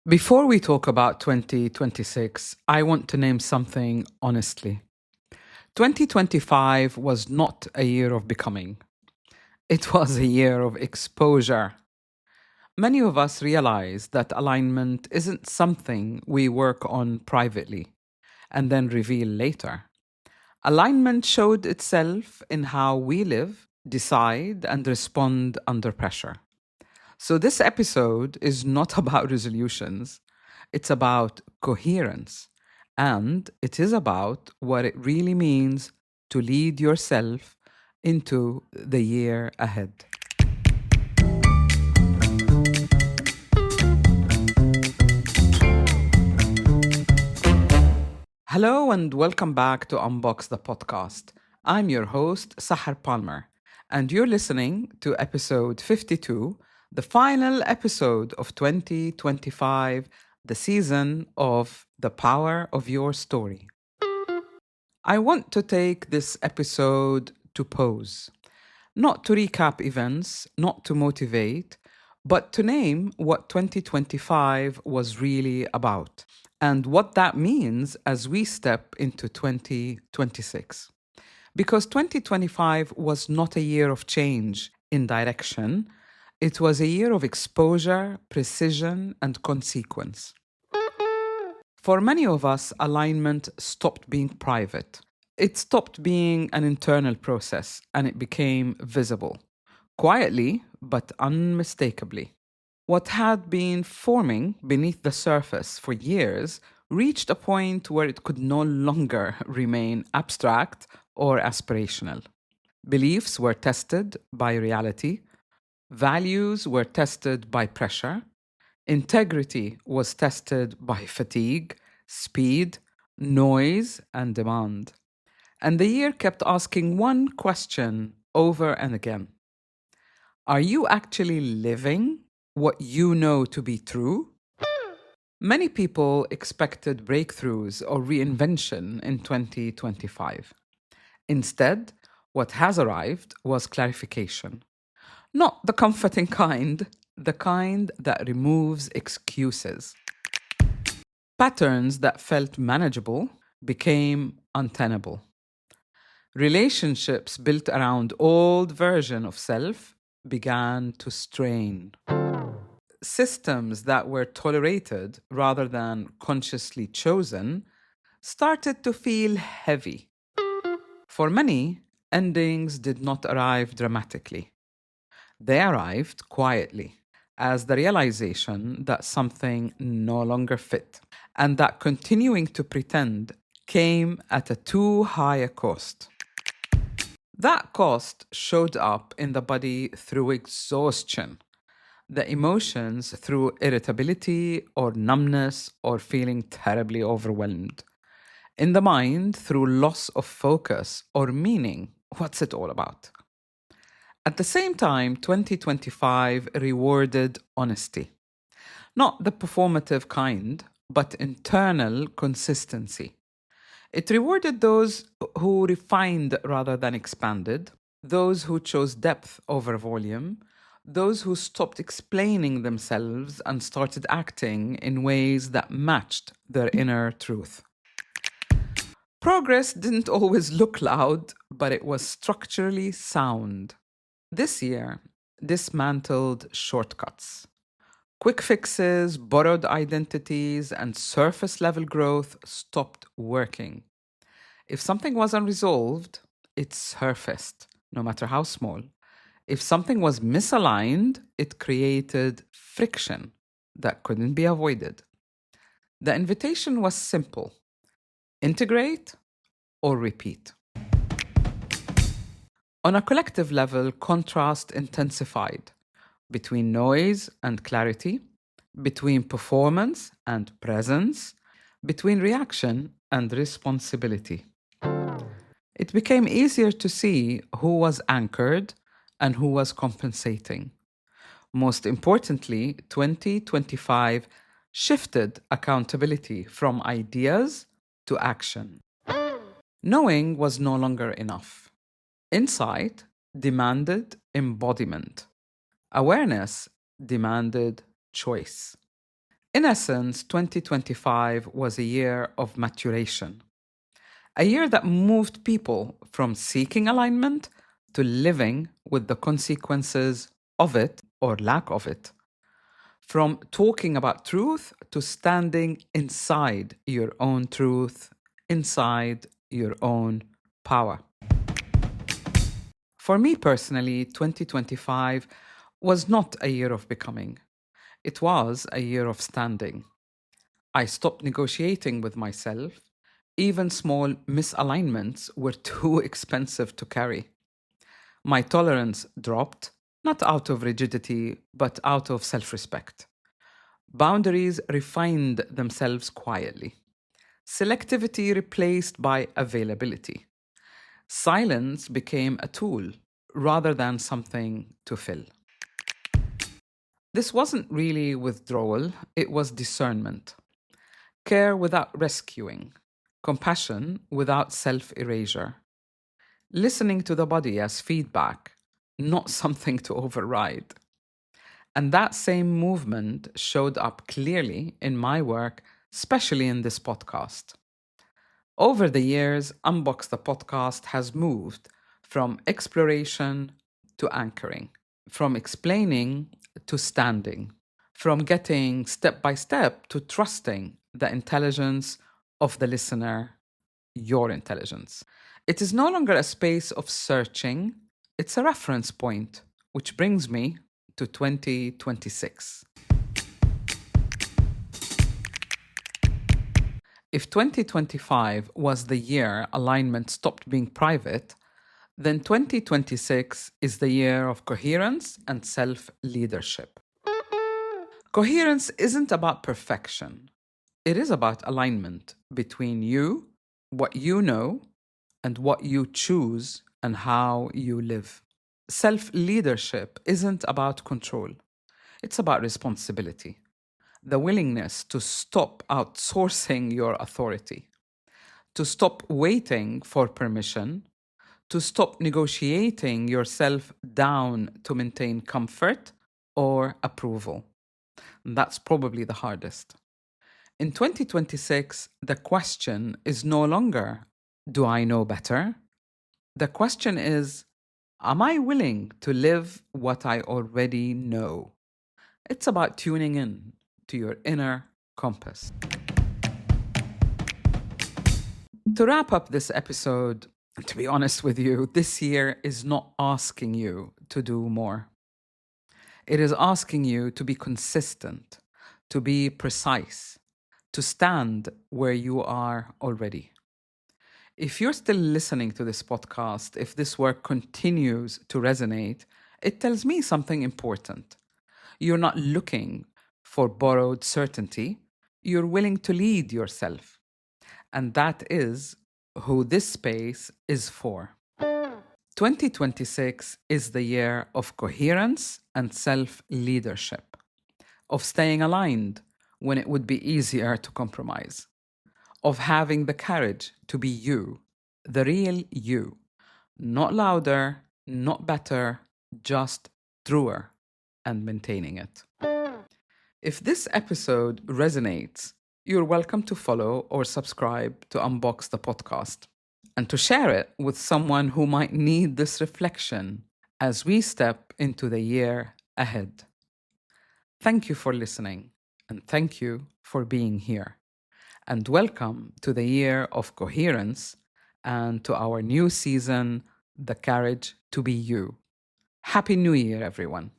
Before we talk about 2026, I want to name something honestly. 2025 was not a year of becoming, it was a year of exposure. Many of us realize that alignment isn't something we work on privately and then reveal later. Alignment showed itself in how we live, decide, and respond under pressure. So, this episode is not about resolutions, it's about coherence. And it is about what it really means to lead yourself into the year ahead. Hello, and welcome back to Unbox the Podcast. I'm your host, Sahar Palmer, and you're listening to episode 52, the final episode of 2025, the season of The Power of Your Story. I want to take this episode to pause, not to recap events, not to motivate, but to name what 2025 was really about and what that means as we step into 2026. Because 2025 was not a year of change in direction, it was a year of exposure, precision, and consequence. For many of us, alignment stopped being private. It stopped being an internal process and it became visible, quietly but unmistakably. What had been forming beneath the surface for years reached a point where it could no longer remain abstract or aspirational. Beliefs were tested by reality, values were tested by pressure, integrity was tested by fatigue, speed, noise, and demand. And the year kept asking one question over and again. Are you actually living what you know to be true? Many people expected breakthroughs or reinvention in 2025. Instead, what has arrived was clarification. Not the comforting kind, the kind that removes excuses. Patterns that felt manageable became untenable. Relationships built around old version of self began to strain. Systems that were tolerated rather than consciously chosen started to feel heavy. For many, endings did not arrive dramatically. They arrived quietly as the realization that something no longer fit and that continuing to pretend came at a too high a cost. That cost showed up in the body through exhaustion, the emotions through irritability or numbness or feeling terribly overwhelmed, in the mind through loss of focus or meaning. What's it all about? At the same time, 2025 rewarded honesty, not the performative kind, but internal consistency. It rewarded those who refined rather than expanded, those who chose depth over volume, those who stopped explaining themselves and started acting in ways that matched their inner truth. Progress didn't always look loud, but it was structurally sound. This year dismantled shortcuts. Quick fixes, borrowed identities, and surface level growth stopped working. If something was unresolved, it surfaced, no matter how small. If something was misaligned, it created friction that couldn't be avoided. The invitation was simple: integrate or repeat. On a collective level, contrast intensified between noise and clarity, between performance and presence, between reaction and responsibility. It became easier to see who was anchored and who was compensating. Most importantly, 2025 shifted accountability from ideas to action. Knowing was no longer enough. Insight demanded embodiment. Awareness demanded choice. In essence, 2025 was a year of maturation, a year that moved people from seeking alignment to living with the consequences of it or lack of it, from talking about truth to standing inside your own truth, inside your own power. For me personally, 2025 was not a year of becoming. It was a year of standing. I stopped negotiating with myself. Even small misalignments were too expensive to carry. My tolerance dropped, not out of rigidity, but out of self respect. Boundaries refined themselves quietly. Selectivity replaced by availability. Silence became a tool rather than something to fill. This wasn't really withdrawal, it was discernment. Care without rescuing. Compassion without self erasure. Listening to the body as feedback, not something to override. And that same movement showed up clearly in my work, especially in this podcast. Over the years, Unbox the Podcast has moved from exploration to anchoring, from explaining to standing, from getting step by step to trusting the intelligence of the listener, your intelligence. It is no longer a space of searching, it's a reference point, which brings me to 2026. If 2025 was the year alignment stopped being private, then 2026 is the year of coherence and self leadership. Coherence isn't about perfection, it is about alignment between you, what you know, and what you choose and how you live. Self leadership isn't about control, it's about responsibility. The willingness to stop outsourcing your authority, to stop waiting for permission, to stop negotiating yourself down to maintain comfort or approval. That's probably the hardest. In 2026, the question is no longer, do I know better? The question is, am I willing to live what I already know? It's about tuning in to your inner compass. To wrap up this episode, to be honest with you, this year is not asking you to do more. It is asking you to be consistent, to be precise, to stand where you are already. If you're still listening to this podcast, if this work continues to resonate, it tells me something important. You're not looking for borrowed certainty. You're willing to lead yourself. And that is who this space is for. 2026 is the year of coherence and self leadership, of staying aligned when it would be easier to compromise, of having the courage to be you, the real you, not louder, not better, just truer, and maintaining it. If this episode resonates, you're welcome to follow or subscribe to Unbox the Podcast and to share it with someone who might need this reflection as we step into the year ahead. Thank you for listening, and thank you for being here. And welcome to the year of coherence and to our new season, The Courage to Be You. Happy New Year, everyone.